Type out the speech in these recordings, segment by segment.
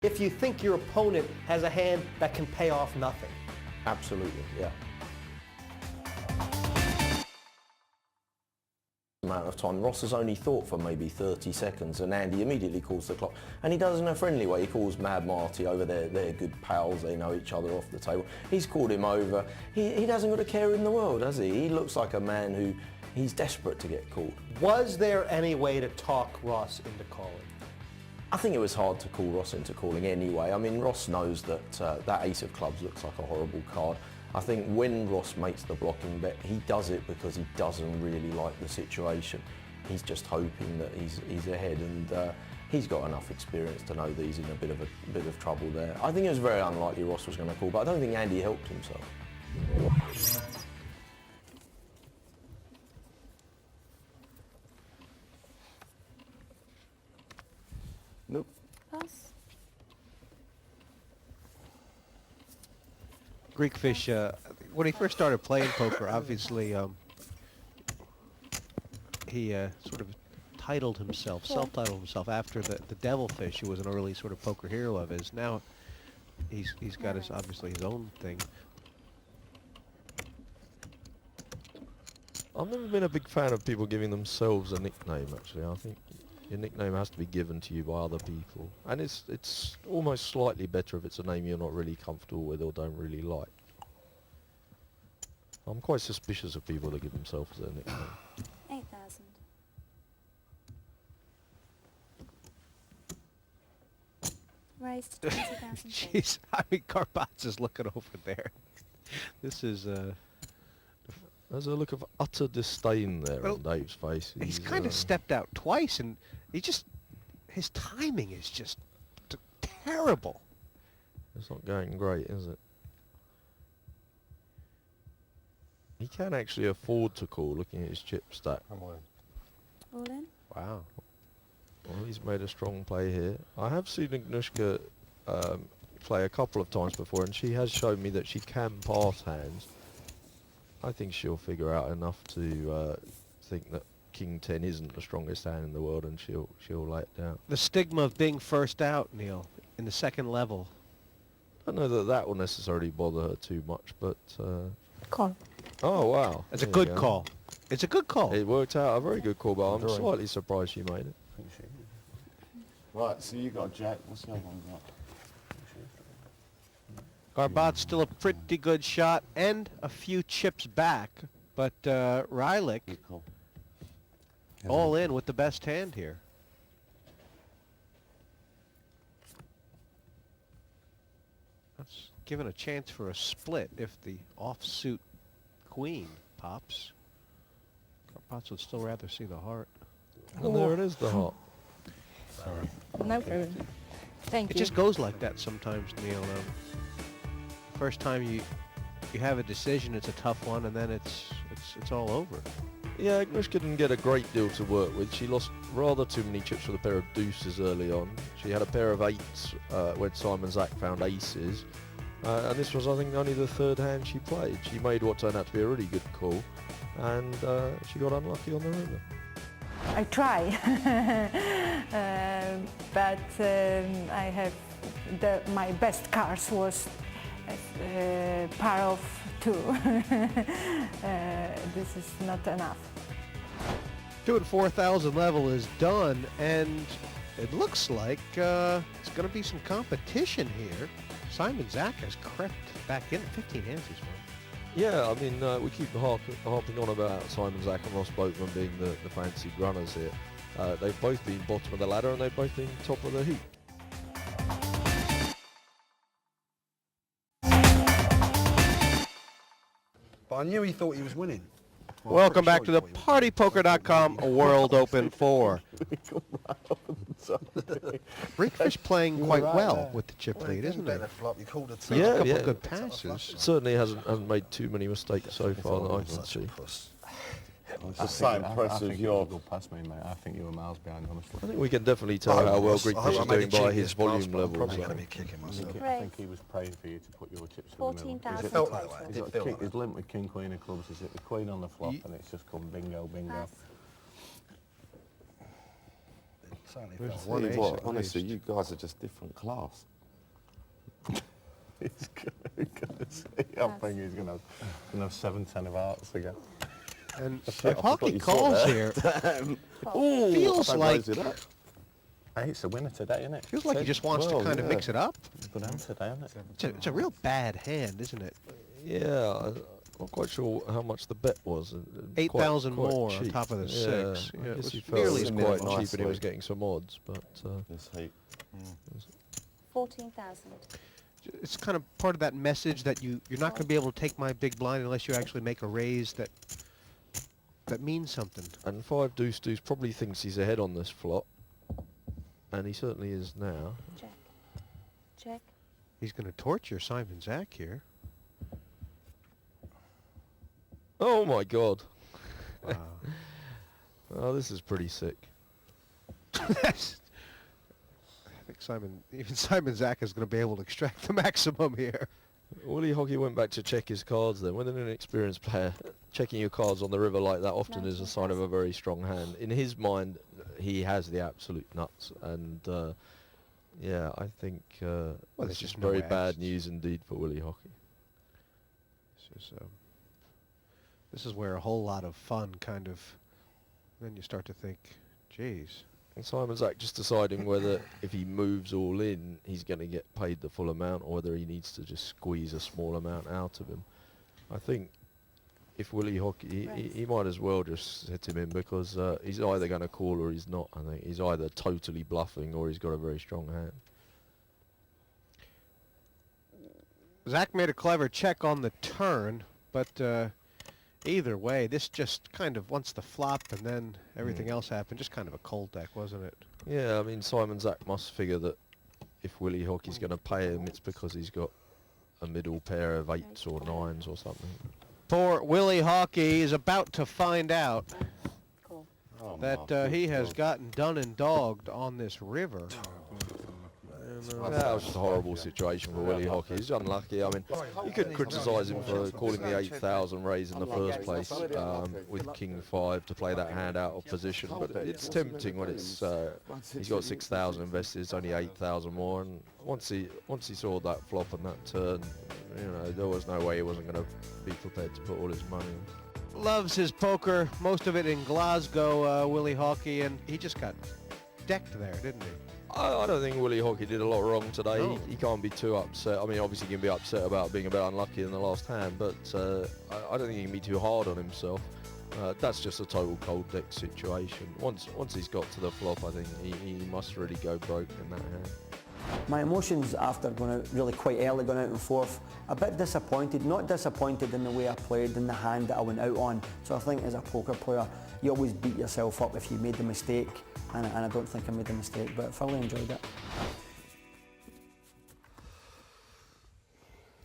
if you think your opponent has a hand that can pay off nothing. Absolutely, yeah. Amount of time. Ross has only thought for maybe 30 seconds and Andy immediately calls the clock. And he does it in a friendly way. He calls Mad Marty over there. They're good pals. They know each other off the table. He's called him over. He doesn't got a care in the world, does he? He looks like a man who he's desperate to get called. Was there any way to talk Ross into calling? I think it was hard to call Ross into calling anyway. I mean, Ross knows that that ace of clubs looks like a horrible card. I think when Ross makes the blocking bet, he does it because he doesn't really like the situation. He's just hoping that he's ahead, and he's got enough experience to know that he's in a bit of trouble there. I think it was very unlikely Ross was going to call, but I don't think Andy helped himself. Nope. Pass. Greekfish, when he first started playing poker, obviously he sort of self-titled himself after the Devilfish, who was an early sort of poker hero of his. Now he's got obviously his own thing. I've never been a big fan of people giving themselves a nickname, actually. I think your nickname has to be given to you by other people. And it's almost slightly better if it's a name you're not really comfortable with or don't really like. I'm quite suspicious of people that give themselves their nickname. 8,000. Raised to 20,000. Jeez, I mean, Garbats is looking over there. This is There's a look of utter disdain there Well, on Dave's face. he's kind of stepped out twice, and his timing is just terrible. It's not going great, is it? He can actually afford to call, looking at his chip stack. All in. Wow. Well, he's made a strong play here. I have seen Agnieszka play a couple of times before, and she has shown me that she can pass hands. I think she'll figure out enough to think that King 10 isn't the strongest hand in the world, and she'll lay it down. The stigma of being first out, Neil, in the second level. I don't know that will necessarily bother her too much, but... Call. Oh, wow. It's a There you good go. call. It's a good call. It worked out a very good call, but I'm slightly surprised she made it. Right, so you got a jack. What's the other one got? Garbats still a pretty good shot and a few chips back, but Rylick Good call. all in with the best hand here. That's given a chance for a split if the offsuit queen pops. Garbats would still rather see the heart. And there it is, the heart. No problem. Thank It you. just goes like that sometimes, Neil. First time you have a decision, it's a tough one, and then it's all over. Yeah, Agnieszka didn't get a great deal to work with. She lost rather too many chips with a pair of deuces early on. She had a pair of eights when Simon Zak found aces. And this was, I think, only the third hand she played. She made what turned out to be a really good call, and she got unlucky on the river. I try, but I have my best cards was par of 2. This is not enough. 2 and 4,000 level is done, and it looks like it's going to be some competition here. Simon Zak has crept back in at 15 hands he's won. Yeah, I mean, we keep harping on about Simon Zak and Ross Boatman being the fancied runners here. They've both been bottom of the ladder, and they've both been top of the heap. But I knew he thought he was winning. Well, Welcome I'm back pretty to the sure he PartyPoker.com World Open 4. Brickfish playing quite well with the chip was lead, winning. isn't Better it? flop. You called it Makes a couple yeah. of good passes. Certainly hasn't made too many mistakes so far that I can see. I'm so impressed with your... Go past me, mate. I think you were miles behind, honestly. I think we can definitely tell how well Greekfish is doing by his volume I'm levels. probably going to be kicking I myself. think he was praying for you to put your chips in the middle. 14,000. It felt like that. It He's did got feel king, like that. he's linked with king, queen of clubs. He's hit the queen on the flop, and it's just come bingo, bingo. Pass. It certainly There's felt one Tell you ace what, at honestly, least. you guys are just different class. He's gonna see. I think he's gonna have 7-10 of hearts again. And Shit, if I forgot Hockey you saw calls that. here, feels like Hey, it's a winner today, isn't it? feels like he just wants to kind of mix it up. Good hand today, isn't it? It's a real bad hand, isn't it? Yeah, I'm not quite sure how much the bet was. 8,000 Quite more on cheap. top of the Yeah, six. I Yeah, it guess was he felt nearly it as was good. quite cheap and he was Nicely. getting some odds, but This heat. 14,000. It's kind of part of that message that you're not going to be able to take my big blind unless you actually make a raise that means something. and 5 deuce deuce probably thinks he's ahead on this flop, and he certainly is now. Check. Check. He's going to torture Simon Zach here. Oh my god. Wow. Oh, this is pretty sick. I think even Simon Zach is going to be able to extract the maximum here. Willie Hockey went back to check his cards then. With an inexperienced player, checking your cards on the river like that often is a sign of a very strong hand. In his mind, he has the absolute nuts, and yeah, I think there's this is just no very way bad it's- news indeed for Willie Hockey. This is where a whole lot of fun kind of, then you start to think, geez. And Simon Zach just deciding whether if he moves all in, he's going to get paid the full amount, or whether he needs to just squeeze a small amount out of him. I think if Willie Hockey, he might as well just set him in, because he's either going to call or he's not. I think he's either totally bluffing or he's got a very strong hand. Zach made a clever check on the turn, but either way, this just kind of, once the flop and then everything else happened, just kind of a cold deck, wasn't it? Yeah, I mean, Simon Zach must figure that if Willie Hockey's going to pay him, it's because he's got a middle pair of 8s or 9s or something. Poor Willie Hockey is about to find out Cool. Oh, that my he has God. gotten done and dogged on this river. That was just a horrible situation for Willie Hockey. He's unlucky. I mean, you couldn't criticise him for calling the 8,000 raise in the first place with King 5 to play that hand out of position. But it's tempting when it's he's got 6,000 invested. It's only 8,000 more. And once he saw that flop and that turn, you know, there was no way he wasn't going to be prepared to put all his money in. Loves his poker, most of it in Glasgow, Willie Hockey, and he just got decked there, didn't he? I don't think Willie Hockey did a lot wrong today. No. He can't be too upset. I mean, obviously he can be upset about being a bit unlucky in the last hand, but I don't think he can be too hard on himself. That's just a total cold deck situation. Once he's got to the flop, I think he must really go broke in that hand. My emotions after going out really quite early, going out and forth, a bit disappointed, not disappointed in the way I played, in the hand that I went out on. So I think as a poker player, you always beat yourself up if you made the mistake, and I don't think I made the mistake, but I thoroughly enjoyed it.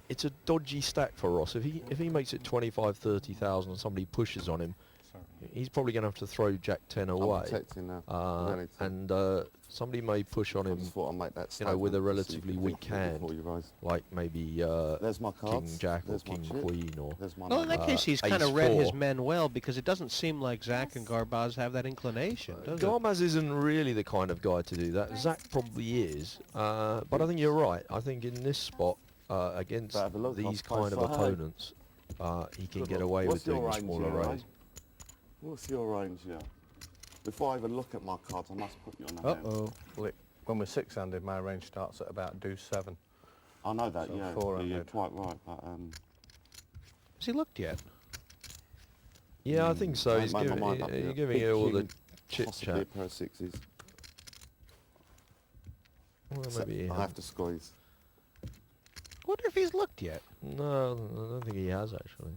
It's a dodgy stack for Ross. If he makes it 25, 30,000 and somebody pushes on him, he's probably going to have to throw Jack 10 away. protecting now. And somebody may push on him, thought I'd make that you know, with a statement so you relatively can weak think hand, before you raise. like maybe There's my King cards. Jack or There's my King chip. Queen or... There's my Well, in that number. case, he's kind of Ace read his 4. men well, because it doesn't seem like Zach and Garbaz have that inclination, does it? Gomez isn't really the kind of guy to do that. Zach probably is, but I think you're right. I think in this spot, against But have a look, these I'll kind of play five. opponents, he can get away What's with doing your a range smaller here, raise. What's your range here? Before I even look at my cards, I must put you on the hand. Uh-oh. Well, when we're 6-handed, my range starts at about deuce 7. I know that, So yeah. 400. You're quite right, but Has he looked yet? Yeah, I think so. I He's made my giving, mind up, you're yeah. giving Big you all the king, chit possibly chat. a pair of sixes. Well, So maybe he I has. have to squeeze. Wonder if he's looked yet. No, I don't think he has actually.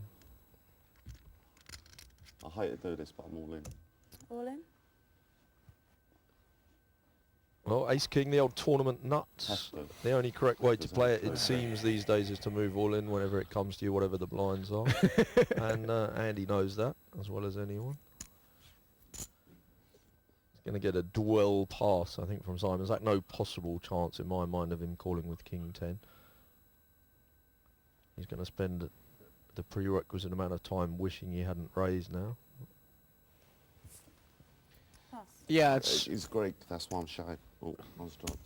I hate to do this, but I'm all in. All in? Well, Ace King, the old tournament nuts. Has to. The only correct way to Doesn't play it, it? it seems these days, is to move all in whenever it comes to you, whatever the blinds are. And Andy knows that as well as anyone. He's going to get a dwell pass, I think, from Simon Zach. No possible chance in my mind of him calling with King 10. He's going to spend the prerequisite amount of time wishing he hadn't raised now. Pass. Yeah, it's It's Greek, that's why I'm shy. Oh, I was dropped.